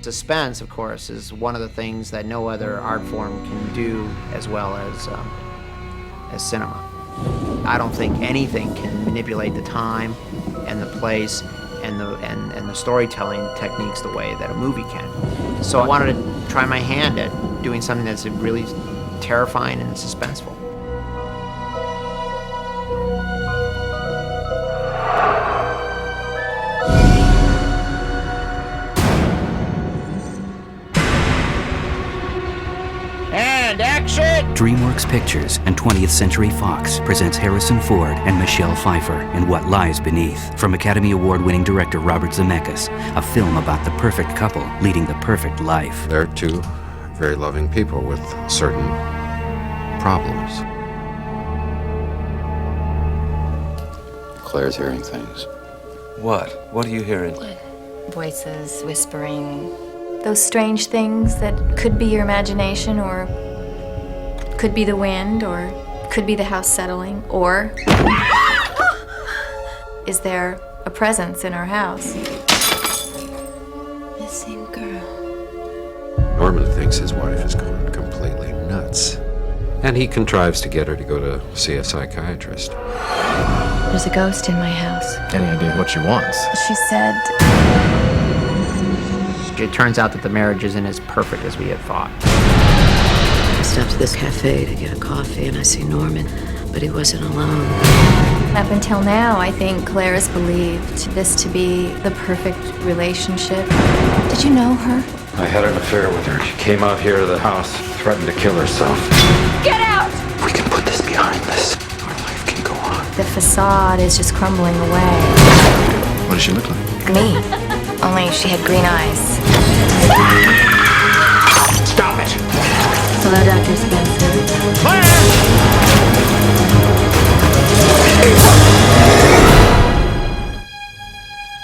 Suspense, of course, is one of the things that no other art form can do as well as cinema. I don't think anything can manipulate the time and the place and the storytelling techniques the way that a movie can. So I wanted to try my hand at doing something that's really terrifying and suspenseful. And action! DreamWorks Pictures and 20th Century Fox presents Harrison Ford and Michelle Pfeiffer in What Lies Beneath, from Academy Award-winning director Robert Zemeckis, a film about the perfect couple leading the perfect life. They're two very loving people with certain problems. Claire's hearing things. What? What are you hearing? Voices, whispering. Those strange things that could be your imagination, or could be the wind, or could be the house settling, or is there a presence in our house? Missing girl. Norman thinks his wife has gone completely nuts. And he contrives to get her to go to see a psychiatrist. There's a ghost in my house. Any idea what she wants? She said... It turns out that the marriage isn't as perfect as we had thought. I stopped at this cafe to get a coffee, and I see Norman, but he wasn't alone. Up until now, I think Claire has believed this to be the perfect relationship. Did you know her? I had an affair with her. She came out here to the house, threatened to kill herself. Get out! We can put this behind us. Our life can go on. The facade is just crumbling away. What does she look like? Me. Only she had green eyes. Stop it! Hello, Dr. Spencer.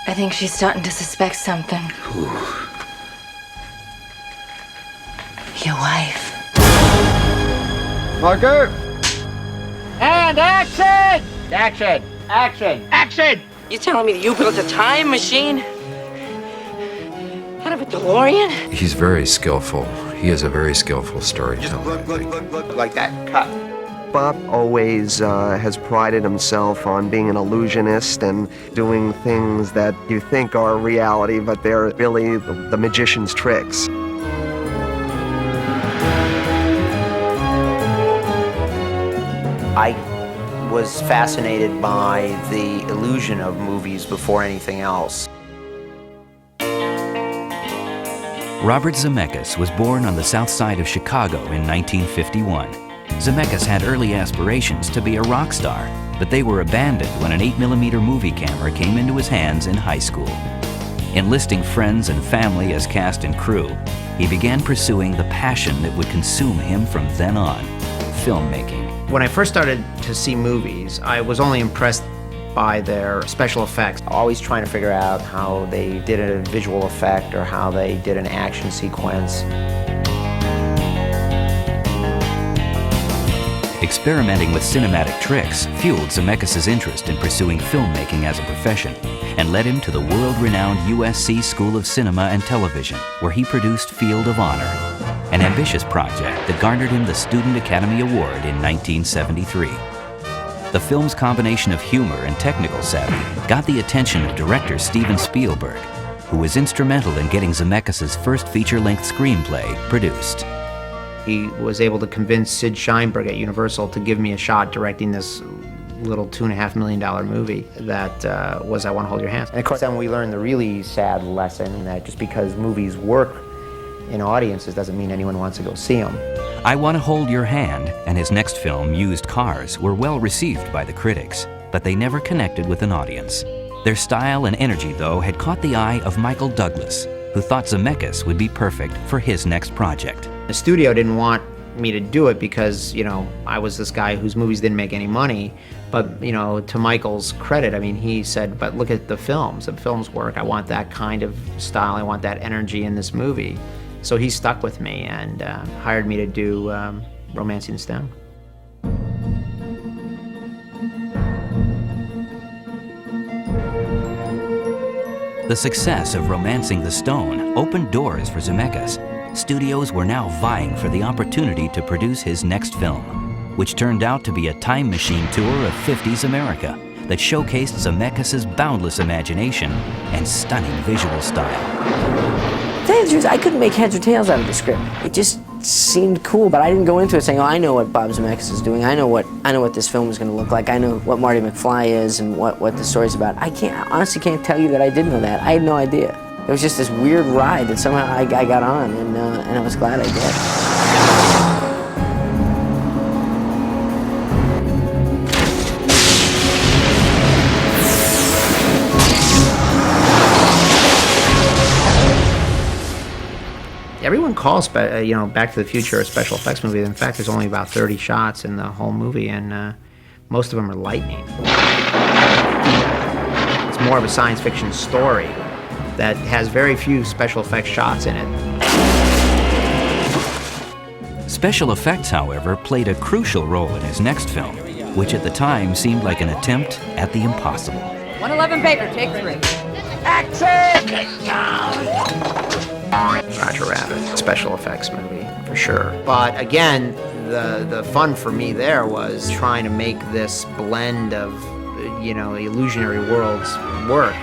I think she's starting to suspect something. Your wife. Marker! And action! Action! Action! Action! You telling me that you built a time machine? Out of a DeLorean? He's very skillful. He is a very skillful storyteller, I think. Like that, cut. Bob always has prided himself on being an illusionist and doing things that you think are reality, but they're really the magician's tricks. I was fascinated by the illusion of movies before anything else. Robert Zemeckis was born on the south side of Chicago in 1951. Zemeckis had early aspirations to be a rock star, but they were abandoned when an 8mm movie camera came into his hands in high school. Enlisting friends and family as cast and crew, he began pursuing the passion that would consume him from then on: filmmaking. When I first started to see movies, I was only impressed by their special effects. Always trying to figure out how they did a visual effect or how they did an action sequence. Experimenting with cinematic tricks fueled Zemeckis' interest in pursuing filmmaking as a profession and led him to the world-renowned USC School of Cinema and Television, where he produced Field of Honor, an ambitious project that garnered him the Student Academy Award in 1973. The film's combination of humor and technical savvy got the attention of director Steven Spielberg, who was instrumental in getting Zemeckis' first feature-length screenplay produced. He was able to convince Sid Sheinberg at Universal to give me a shot directing this little $2.5 million movie that was I Want to Hold Your Hand. And of course then we learned the really sad lesson that just because movies work in audiences doesn't mean anyone wants to go see them. I Want to Hold Your Hand and his next film, Used Cars, were well received by the critics, but they never connected with an audience. Their style and energy, though, had caught the eye of Michael Douglas, who thought Zemeckis would be perfect for his next project. The studio didn't want me to do it because, you know, I was this guy whose movies didn't make any money. But, you know, to Michael's credit, I mean, he said, but look at the films work. I want that kind of style. I want that energy in this movie. So he stuck with me and hired me to do Romancing the Stone. The success of Romancing the Stone opened doors for Zemeckis. Studios were now vying for the opportunity to produce his next film, which turned out to be a time machine tour of 50s America that showcased Zemeckis' boundless imagination and stunning visual style. To tell you the truth, I couldn't make heads or tails out of the script. It just seemed cool, but I didn't go into it saying, oh, I know what Bob Zemeckis is doing. I know what this film is going to look like. I know what Marty McFly is and what the story's about. I honestly can't tell you that I did know that. I had no idea. It was just this weird ride that somehow I got on, and I was glad I did. Everyone calls Back to the Future a special effects movie. In fact, there's only about 30 shots in the whole movie, and most of them are lightning. It's more of a science fiction story that has very few special effects shots in it. Special effects, however, played a crucial role in his next film, which at the time seemed like an attempt at the impossible. 111 Baker, take 3. Action! Roger Rabbit, special effects movie, for sure. But again, the fun for me there was trying to make this blend of, illusionary worlds work,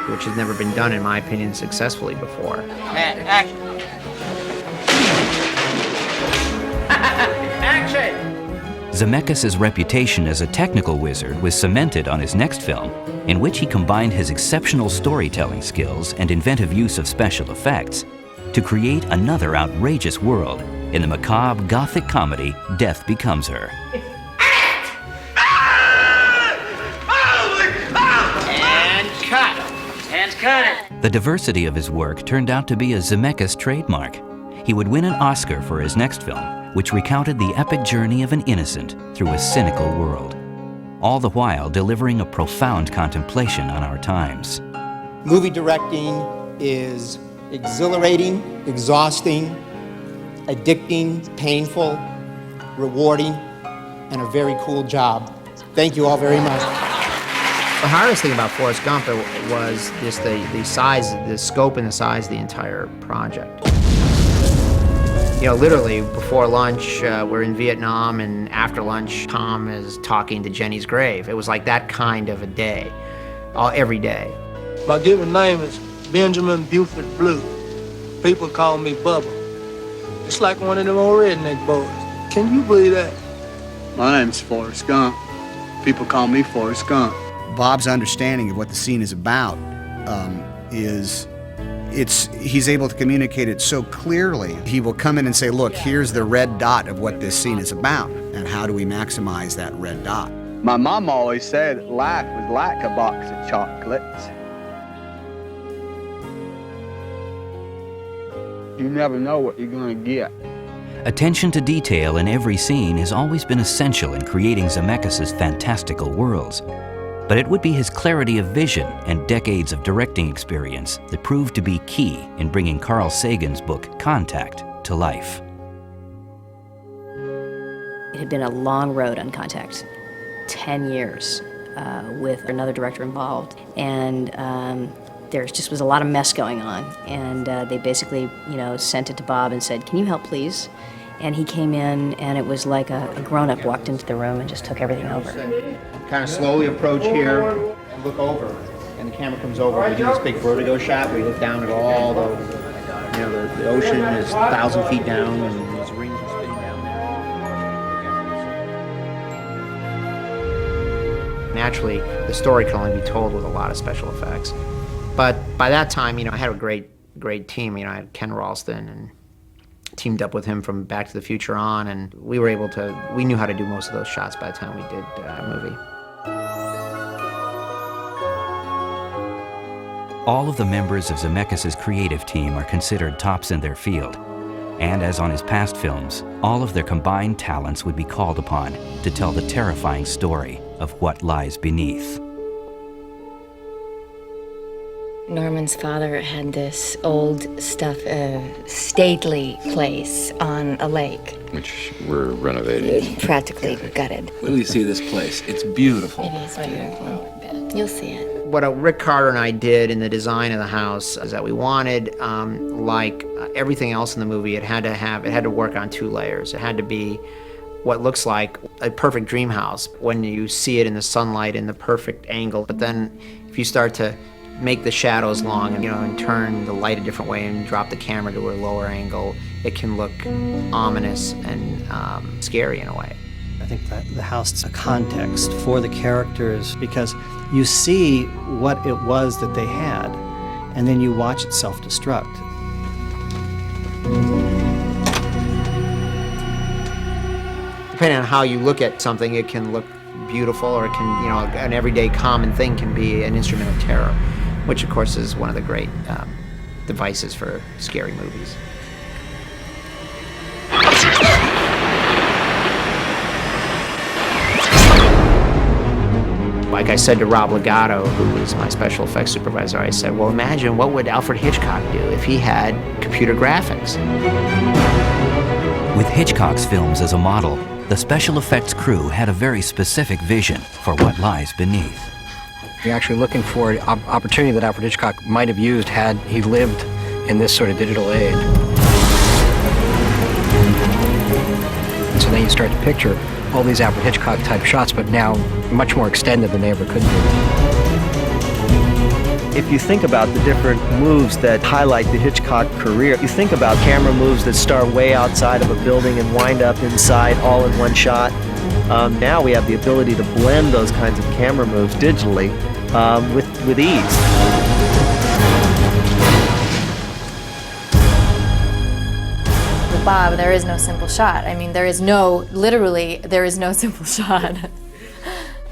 which has never been done, in my opinion, successfully before. Action! Action! Zemeckis' reputation as a technical wizard was cemented on his next film, in which he combined his exceptional storytelling skills and inventive use of special effects to create another outrageous world in the macabre gothic comedy Death Becomes Her. And cut! And cut it! The diversity of his work turned out to be a Zemeckis trademark. He would win an Oscar for his next film, which recounted the epic journey of an innocent through a cynical world, all the while delivering a profound contemplation on our times. Movie directing is exhilarating, exhausting, addicting, painful, rewarding, and a very cool job. Thank you all very much. The hardest thing about Forrest Gump was just the size, the scope and the size of the entire project. Literally, before lunch, we're in Vietnam, and after lunch, Tom is talking to Jenny's grave. It was like that kind of a day, every day. My given name is Benjamin Buford Blue. People call me Bubba. It's like one of them old redneck boys. Can you believe that? My name's Forrest Gump. People call me Forrest Gump. Bob's understanding of what the scene is about he's able to communicate it so clearly. He will come in and say, look, here's the red dot of what this scene is about, and how do we maximize that red dot? My mom always said life was like a box of chocolates. You never know what you're gonna get. Attention to detail in every scene has always been essential in creating Zemeckis' fantastical worlds. But it would be his clarity of vision and decades of directing experience that proved to be key in bringing Carl Sagan's book, Contact, to life. It had been a long road on Contact, 10 years with another director involved. And there just was a lot of mess going on. And they basically, sent it to Bob and said, can you help, please? And he came in, and it was like a grown-up walked into the room and just took everything over. Kind of slowly approach here and look over, and the camera comes over. We do this big vertigo shot where you look down at all the ocean is 1,000 feet down, and these rings are spinning down there. Naturally, the story can only be told with a lot of special effects. But by that time, I had a great team. I had Ken Ralston and teamed up with him from Back to the Future on, and we knew how to do most of those shots by the time we did a movie. All of the members of Zemeckis' creative team are considered tops in their field. And as on his past films, all of their combined talents would be called upon to tell the terrifying story of what lies beneath. Norman's father had this old stately place on a lake. Which we're renovating. Practically gutted. Wait till you see this place. It's beautiful. It is beautiful. You'll see it. What Rick Carter and I did in the design of the house is that we wanted, like everything else in the movie, it had to work on 2 layers. It had to be what looks like a perfect dream house when you see it in the sunlight in the perfect angle. But then if you start to make the shadows long and, and turn the light a different way and drop the camera to a lower angle, it can look ominous and scary in a way. I think that the house is a context for the characters because you see what it was that they had, and then you watch it self-destruct. Depending on how you look at something, it can look beautiful, or it can, an everyday common thing can be an instrument of terror, which of course is one of the great devices for scary movies. Like I said to Rob Legato, who was my special effects supervisor, I said, well, imagine what would Alfred Hitchcock do if he had computer graphics? With Hitchcock's films as a model, the special effects crew had a very specific vision for what lies beneath. You're actually looking for an opportunity that Alfred Hitchcock might have used had he lived in this sort of digital age. And so then you start to picture all these Alfred Hitchcock type shots, but now much more extended than they ever could be. If you think about the different moves that highlight the Hitchcock career, you think about camera moves that start way outside of a building and wind up inside all in one shot. Now we have the ability to blend those kinds of camera moves digitally with ease. With Bob, there is no simple shot. I mean, there is no simple shot.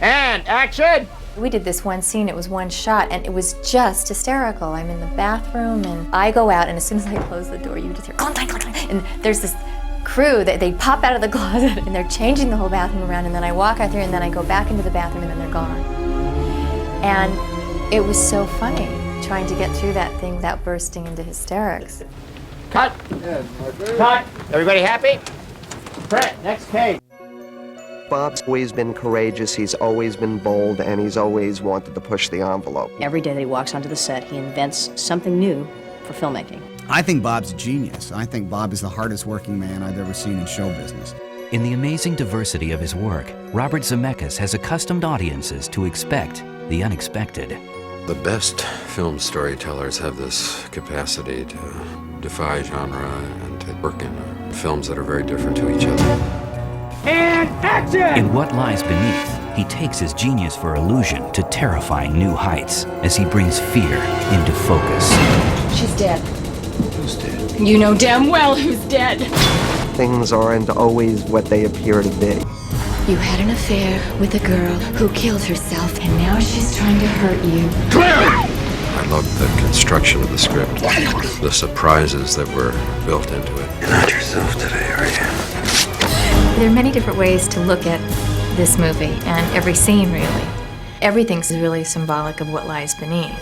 And action! We did this one scene, it was one shot, and it was just hysterical. I'm in the bathroom, and I go out, and as soon as I close the door, you just hear clunk, clunk, clunk, clunk, and there's this crew that they pop out of the closet, and they're changing the whole bathroom around, and then I walk out there, and then I go back into the bathroom, and then they're gone. And it was so funny, trying to get through that thing without bursting into hysterics. Cut! Cut! Everybody happy? Brett, next page. Bob's always been courageous, he's always been bold, and he's always wanted to push the envelope. Every day that he walks onto the set, he invents something new for filmmaking. I think Bob's a genius. I think Bob is the hardest working man I've ever seen in show business. In the amazing diversity of his work, Robert Zemeckis has accustomed audiences to expect the unexpected. The best film storytellers have this capacity to defy genre and to work in films that are very different to each other. And action! In What Lies Beneath, he takes his genius for illusion to terrifying new heights as he brings fear into focus. She's dead. Who's dead? You know damn well who's dead. Things aren't always what they appear to be. You had an affair with a girl who killed herself, and now she's trying to hurt you. I love the construction of the script, the surprises that were built into it. You're not yourself today, are you? There are many different ways to look at this movie, and every scene, really. Everything's really symbolic of what lies beneath.